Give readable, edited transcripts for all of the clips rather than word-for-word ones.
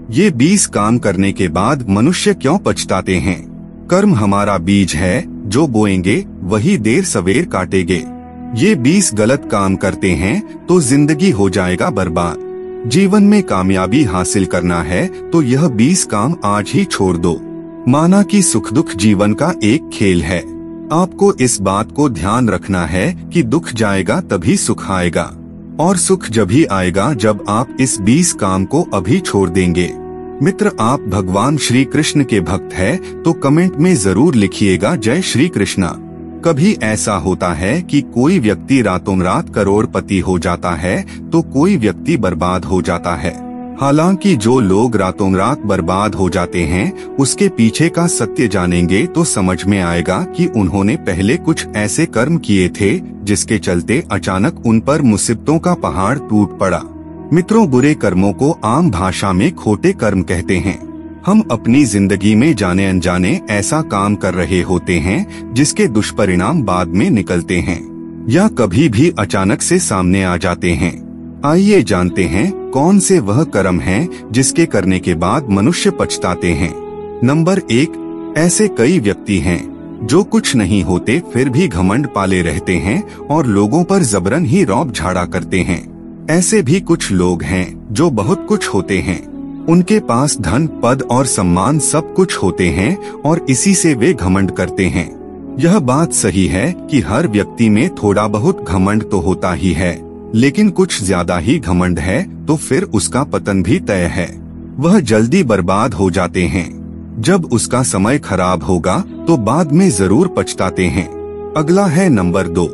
ये 20 काम करने के बाद मनुष्य क्यों पछताते हैं? कर्म हमारा बीज है, जो बोएंगे वही देर सवेर काटेंगे। ये 20 गलत काम करते हैं तो जिंदगी हो जाएगा बर्बाद। जीवन में कामयाबी हासिल करना है तो यह 20 काम आज ही छोड़ दो। माना कि सुख दुख जीवन का एक खेल है। आपको इस बात को ध्यान रखना है कि दुख जाएगा तभी सुख आएगा, और सुख जभी आएगा जब आप इस 20 काम को अभी छोड़ देंगे। मित्र, आप भगवान श्री कृष्ण के भक्त हैं तो कमेंट में जरूर लिखिएगा जय श्री कृष्णा। कभी ऐसा होता है कि कोई व्यक्ति रातों रात करोड़पति हो जाता है तो कोई व्यक्ति बर्बाद हो जाता है। हालांकि जो लोग रातों रात बर्बाद हो जाते हैं उसके पीछे का सत्य जानेंगे तो समझ में आएगा कि उन्होंने पहले कुछ ऐसे कर्म किए थे जिसके चलते अचानक उन पर मुसीबतों का पहाड़ टूट पड़ा। मित्रों, बुरे कर्मों को आम भाषा में खोटे कर्म कहते हैं। हम अपनी जिंदगी में जाने अनजाने ऐसा काम कर रहे होते हैं जिसके दुष्परिणाम बाद में निकलते हैं या कभी भी अचानक से सामने आ जाते हैं। आइए जानते हैं कौन से वह कर्म हैं जिसके करने के बाद मनुष्य पछताते हैं। नंबर 1, ऐसे कई व्यक्ति हैं जो कुछ नहीं होते फिर भी घमंड पाले रहते हैं और लोगों पर जबरन ही रौब झाड़ा करते हैं। ऐसे भी कुछ लोग हैं जो बहुत कुछ होते हैं, उनके पास धन पद और सम्मान सब कुछ होते हैं और इसी से वे घमंड करते हैं। यह बात सही है कि हर व्यक्ति में थोड़ा बहुत घमंड तो होता ही है, लेकिन कुछ ज्यादा ही घमंड है तो फिर उसका पतन भी तय है। वह जल्दी बर्बाद हो जाते हैं। जब उसका समय खराब होगा तो बाद में जरूर पछताते हैं। अगला है नंबर 2।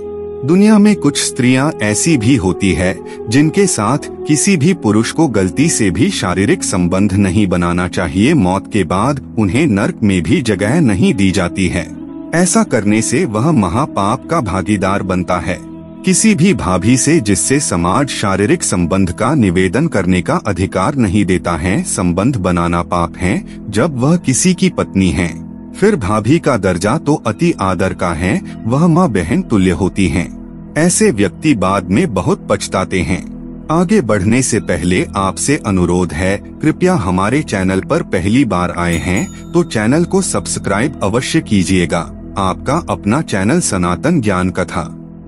दुनिया में कुछ स्त्रियां ऐसी भी होती है जिनके साथ किसी भी पुरुष को गलती से भी शारीरिक संबंध नहीं बनाना चाहिए। मौत के बाद उन्हें नर्क में भी जगह नहीं दी जाती है। ऐसा करने से वह महापाप का भागीदार बनता है। किसी भी भाभी से जिससे समाज शारीरिक संबंध का निवेदन करने का अधिकार नहीं देता है, संबंध बनाना पाप है जब वह किसी की पत्नी है। फिर भाभी का दर्जा तो अति आदर का है, वह माँ बहन तुल्य होती हैं। ऐसे व्यक्ति बाद में बहुत पछताते हैं। आगे बढ़ने से पहले आपसे अनुरोध है, कृपया हमारे चैनल पर पहली बार आए हैं तो चैनल को सब्सक्राइब अवश्य कीजिएगा। आपका अपना चैनल सनातन ज्ञान कथा।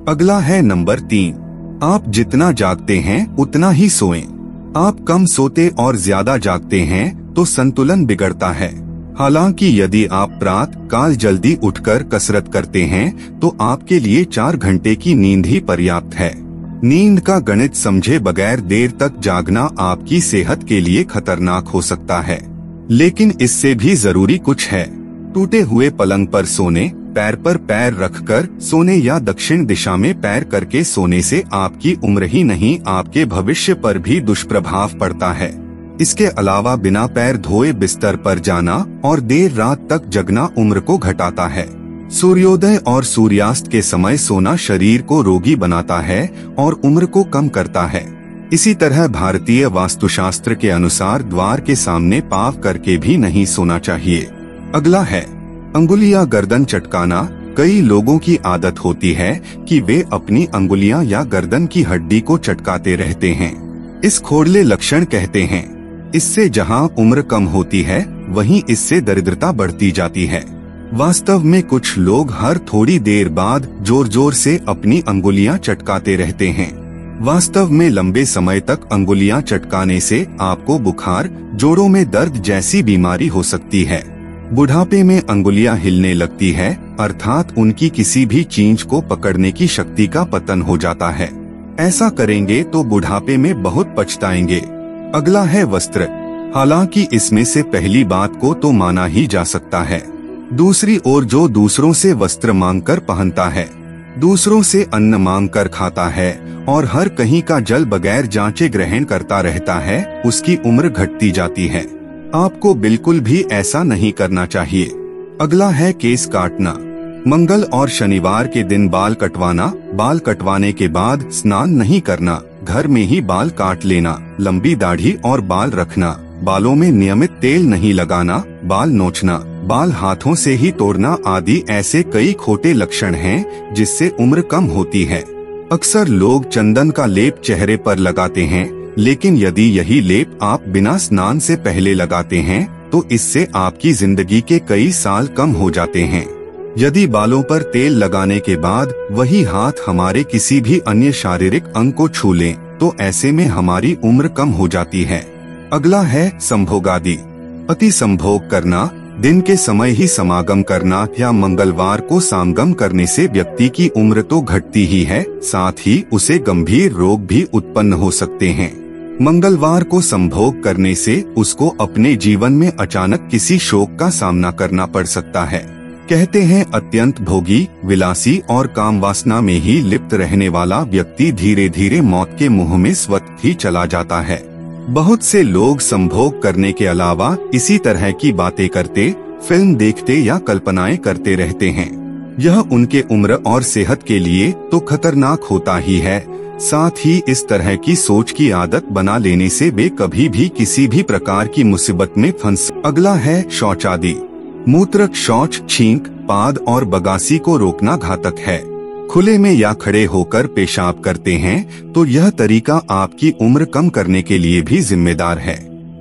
अगला है नंबर 3, आप जितना जागते हैं उतना ही सोएं। आप कम सोते और ज्यादा जागते हैं तो संतुलन बिगड़ता है। हालांकि यदि आप प्रातः काल जल्दी उठकर कसरत करते हैं तो आपके लिए 4 घंटे की नींद ही पर्याप्त है। नींद का गणित समझे बगैर देर तक जागना आपकी सेहत के लिए खतरनाक हो सकता है, लेकिन इससे भी जरूरी कुछ है। टूटे हुए पलंग पर सोने, पैर पर पैर रखकर सोने या दक्षिण दिशा में पैर करके सोने से आपकी उम्र ही नहीं आपके भविष्य पर भी दुष्प्रभाव पड़ता है। इसके अलावा बिना पैर धोए बिस्तर पर जाना और देर रात तक जगना उम्र को घटाता है। सूर्योदय और सूर्यास्त के समय सोना शरीर को रोगी बनाता है और उम्र को कम करता है। इसी तरह भारतीय वास्तुशास्त्र के अनुसार द्वार के सामने पाँव करके भी नहीं सोना चाहिए। अगला है अंगुलियां गर्दन चटकाना। कई लोगों की आदत होती है कि वे अपनी अंगुलियां या गर्दन की हड्डी को चटकाते रहते हैं। इस खोड़ले लक्षण कहते हैं। इससे जहां उम्र कम होती है वहीं इससे दरिद्रता बढ़ती जाती है। वास्तव में कुछ लोग हर थोड़ी देर बाद जोर जोर से अपनी अंगुलियां चटकाते रहते हैं। वास्तव में लंबे समय तक अंगुलियां चटकाने से आपको बुखार, जोड़ों में दर्द जैसी बीमारी हो सकती है। बुढ़ापे में अंगुलियां हिलने लगती है, अर्थात उनकी किसी भी चीज को पकड़ने की शक्ति का पतन हो जाता है। ऐसा करेंगे तो बुढ़ापे में बहुत पछताएंगे। अगला है वस्त्र। हालांकि इसमें से पहली बात को तो माना ही जा सकता है। दूसरी ओर जो दूसरों से वस्त्र मांगकर पहनता है, दूसरों से अन्न मांगकर खाता है और हर कहीं का जल बगैर जांचे ग्रहण करता रहता है, उसकी उम्र घटती जाती है। आपको बिल्कुल भी ऐसा नहीं करना चाहिए। अगला है केस काटना। मंगल और शनिवार के दिन बाल कटवाना। बाल कटवाने के बाद स्नान नहीं करना, घर में ही बाल काट लेना। लंबी दाढ़ी और बाल रखना। बालों में नियमित तेल नहीं लगाना। बाल नोचना, बाल हाथों से ही तोड़ना आदि ऐसे कई खोटे लक्षण हैं जिससे उम्र कम होती है। अक्सर लोग चंदन का लेप चेहरे पर लगाते हैं, लेकिन यदि यही लेप आप बिना स्नान से पहले लगाते हैं तो इससे आपकी जिंदगी के कई साल कम हो जाते हैं। यदि बालों पर तेल लगाने के बाद वही हाथ हमारे किसी भी अन्य शारीरिक अंग को छू लें तो ऐसे में हमारी उम्र कम हो जाती है। अगला है संभोगादि। अति संभोग करना, दिन के समय ही समागम करना या मंगलवार को समागम करने से व्यक्ति की उम्र तो घटती ही है, साथ ही उसे गंभीर रोग भी उत्पन्न हो सकते हैं। मंगलवार को संभोग करने से उसको अपने जीवन में अचानक किसी शोक का सामना करना पड़ सकता है। कहते हैं अत्यंत भोगी, विलासी और काम वासना में ही लिप्त रहने वाला व्यक्ति धीरे धीरे मौत के मुंह में स्वतः ही चला जाता है। बहुत से लोग संभोग करने के अलावा इसी तरह की बातें करते, फिल्म देखते या कल्पनाएं करते रहते हैं। यह उनके उम्र और सेहत के लिए तो खतरनाक होता ही है, साथ ही इस तरह की सोच की आदत बना लेने से वे कभी भी किसी भी प्रकार की मुसीबत में फंस। अगला है शौचादि। मूत्र, शौच, छींक, पाद और बगासी को रोकना घातक है। खुले में या खड़े होकर पेशाब करते हैं तो यह तरीका आपकी उम्र कम करने के लिए भी जिम्मेदार है।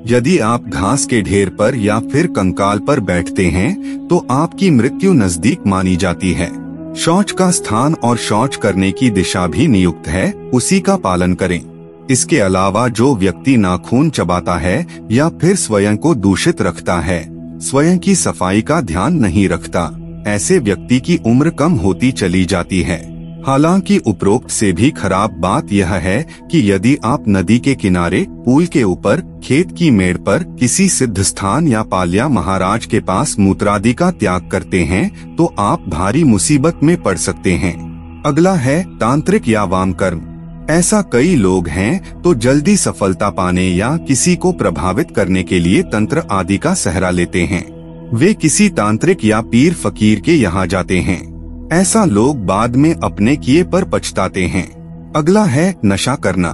यदि आप घास के ढेर पर या फिर कंकाल पर बैठते हैं तो आपकी मृत्यु नजदीक मानी जाती है। शौच का स्थान और शौच करने की दिशा भी नियुक्त है, उसी का पालन करें। इसके अलावा जो व्यक्ति नाखून चबाता है या फिर स्वयं को दूषित रखता है, स्वयं की सफाई का ध्यान नहीं रखता, ऐसे व्यक्ति की उम्र कम होती चली जाती है। हालांकि उपरोक्त से भी खराब बात यह है कि यदि आप नदी के किनारे, पुल के ऊपर, खेत की मेड़ पर, किसी सिद्ध स्थान या पाल्या महाराज के पास मूत्रादि का त्याग करते हैं तो आप भारी मुसीबत में पड़ सकते हैं। अगला है तांत्रिक या वाम कर्म। ऐसा कई लोग हैं तो जल्दी सफलता पाने या किसी को प्रभावित करने के लिए तंत्र आदि का सहारा लेते हैं। वे किसी तांत्रिक या पीर फकीर के यहाँ जाते हैं। ऐसा लोग बाद में अपने किए पर पछताते हैं। अगला है नशा करना।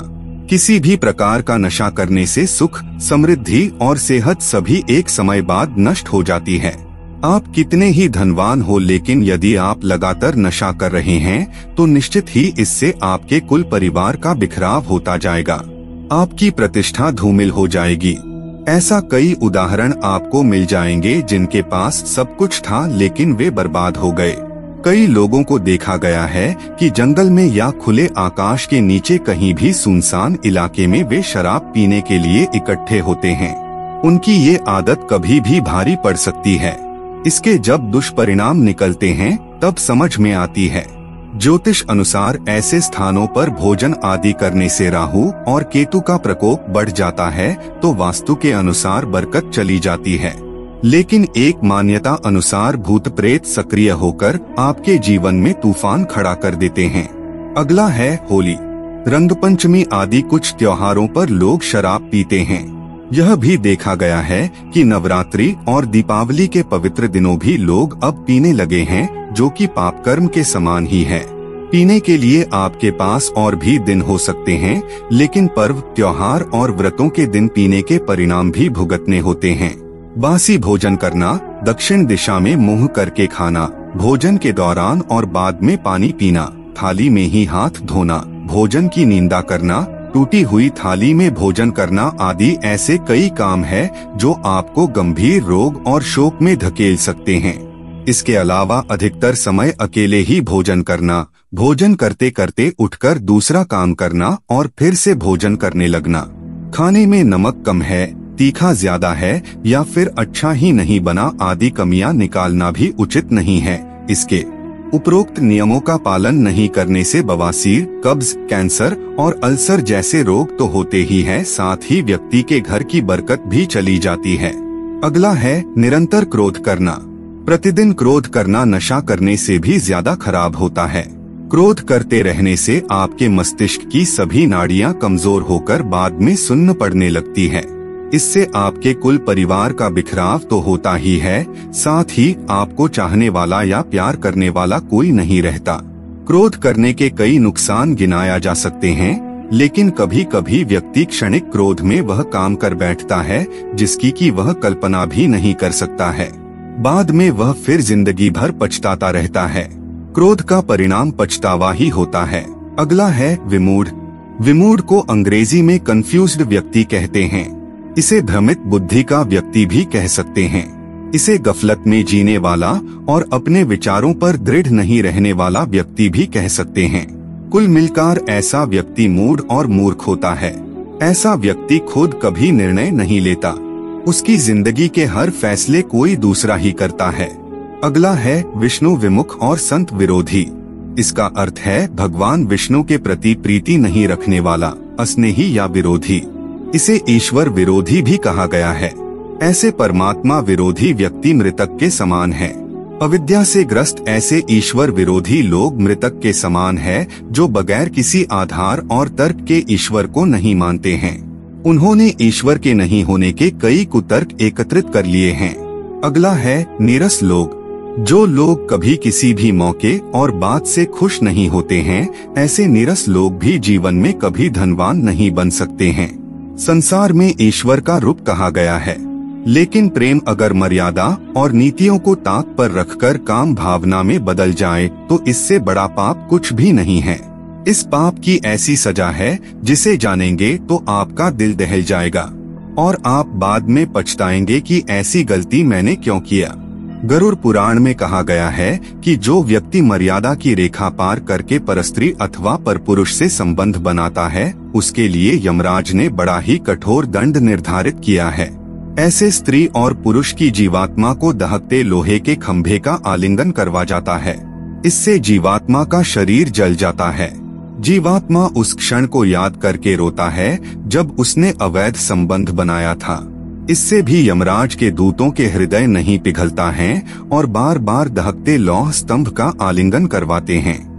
किसी भी प्रकार का नशा करने से सुख, समृद्धि और सेहत सभी एक समय बाद नष्ट हो जाती है। आप कितने ही धनवान हो, लेकिन यदि आप लगातार नशा कर रहे हैं तो निश्चित ही इससे आपके कुल परिवार का बिखराव होता जाएगा। आपकी प्रतिष्ठा धूमिल हो जाएगी। ऐसा कई उदाहरण आपको मिल जाएंगे जिनके पास सब कुछ था लेकिन वे बर्बाद हो गए। कई लोगों को देखा गया है कि जंगल में या खुले आकाश के नीचे कहीं भी सुनसान इलाके में वे शराब पीने के लिए इकट्ठे होते हैं। उनकी ये आदत कभी भी भारी पड़ सकती है। इसके जब दुष्परिणाम निकलते हैं तब समझ में आती है। ज्योतिष अनुसार ऐसे स्थानों पर भोजन आदि करने से राहु और केतु का प्रकोप बढ़ जाता है तो वास्तु के अनुसार बरकत चली जाती है। लेकिन एक मान्यता अनुसार भूत प्रेत सक्रिय होकर आपके जीवन में तूफान खड़ा कर देते हैं। अगला है होली। रंगपंचमी आदि कुछ त्योहारों पर लोग शराब पीते हैं। यह भी देखा गया है कि नवरात्रि और दीपावली के पवित्र दिनों भी लोग अब पीने लगे हैं, जो कि पाप कर्म के समान ही है। पीने के लिए आपके पास और भी दिन हो सकते हैं, लेकिन पर्व, त्योहार और व्रतों के दिन पीने के परिणाम भी भुगतने होते हैं। बासी भोजन करना, दक्षिण दिशा में मुंह करके खाना, भोजन के दौरान और बाद में पानी पीना, थाली में ही हाथ धोना, भोजन की निंदा करना, टूटी हुई थाली में भोजन करना आदि ऐसे कई काम हैं जो आपको गंभीर रोग और शोक में धकेल सकते हैं। इसके अलावा अधिकतर समय अकेले ही भोजन करना, भोजन करते करते उठकर दूसरा काम करना और फिर से भोजन करने लगना, खाने में नमक कम है, तीखा ज्यादा है या फिर अच्छा ही नहीं बना आदि कमियां निकालना भी उचित नहीं है। इसके उपरोक्त नियमों का पालन नहीं करने से बवासीर, कब्ज, कैंसर और अल्सर जैसे रोग तो होते ही हैं, साथ ही व्यक्ति के घर की बरकत भी चली जाती है। अगला है निरंतर क्रोध करना। प्रतिदिन क्रोध करना नशा करने से भी ज्यादा खराब होता है। क्रोध करते रहने से आपके मस्तिष्क की सभी नाड़ियां कमजोर होकर बाद में सुन्न पड़ने लगती है। इससे आपके कुल परिवार का बिखराव तो होता ही है, साथ ही आपको चाहने वाला या प्यार करने वाला कोई नहीं रहता। क्रोध करने के कई नुकसान गिनाया जा सकते हैं, लेकिन कभी कभी व्यक्ति क्षणिक क्रोध में वह काम कर बैठता है जिसकी कि वह कल्पना भी नहीं कर सकता है। बाद में वह फिर जिंदगी भर पछताता रहता है। क्रोध का परिणाम पछतावा ही होता है। अगला है विमूढ़। विमूढ़ को अंग्रेजी में कंफ्यूज्ड व्यक्ति कहते हैं। इसे भ्रमित बुद्धि का व्यक्ति भी कह सकते हैं। इसे गफलत में जीने वाला और अपने विचारों पर दृढ़ नहीं रहने वाला व्यक्ति भी कह सकते हैं। कुल मिलकर ऐसा व्यक्ति मूढ़ और मूर्ख होता है। ऐसा व्यक्ति खुद कभी निर्णय नहीं लेता। उसकी जिंदगी के हर फैसले कोई दूसरा ही करता है। अगला है विष्णु विमुख और संत विरोधी। इसका अर्थ है भगवान विष्णु के प्रति प्रीति नहीं रखने वाला, अस्नेही या विरोधी। इसे ईश्वर विरोधी भी कहा गया है। ऐसे परमात्मा विरोधी व्यक्ति मृतक के समान है। अविद्या से ग्रस्त ऐसे ईश्वर विरोधी लोग मृतक के समान है, जो बगैर किसी आधार और तर्क के ईश्वर को नहीं मानते हैं। उन्होंने ईश्वर के नहीं होने के कई कुतर्क एकत्रित कर लिए हैं। अगला है नीरस लोग। जो लोग कभी किसी भी मौके और बात से खुश नहीं होते हैं, ऐसे नीरस लोग भी जीवन में कभी धनवान नहीं बन सकते हैं। संसार में ईश्वर का रूप कहा गया है, लेकिन प्रेम अगर मर्यादा और नीतियों को ताक पर रखकर काम भावना में बदल जाए तो इससे बड़ा पाप कुछ भी नहीं है। इस पाप की ऐसी सजा है जिसे जानेंगे तो आपका दिल दहल जाएगा और आप बाद में पछताएंगे कि ऐसी गलती मैंने क्यों किया। गरुड़ पुराण में कहा गया है कि जो व्यक्ति मर्यादा की रेखा पार करके परस्त्री अथवा परपुरुष से संबंध बनाता है, उसके लिए यमराज ने बड़ा ही कठोर दंड निर्धारित किया है। ऐसे स्त्री और पुरुष की जीवात्मा को दहकते लोहे के खंभे का आलिंगन करवा जाता है। इससे जीवात्मा का शरीर जल जाता है। जीवात्मा उस क्षण को याद करके रोता है जब उसने अवैध संबंध बनाया था। इससे भी यमराज के दूतों के हृदय नहीं पिघलता है और बार बार दहकते लौह स्तंभ का आलिंगन करवाते हैं।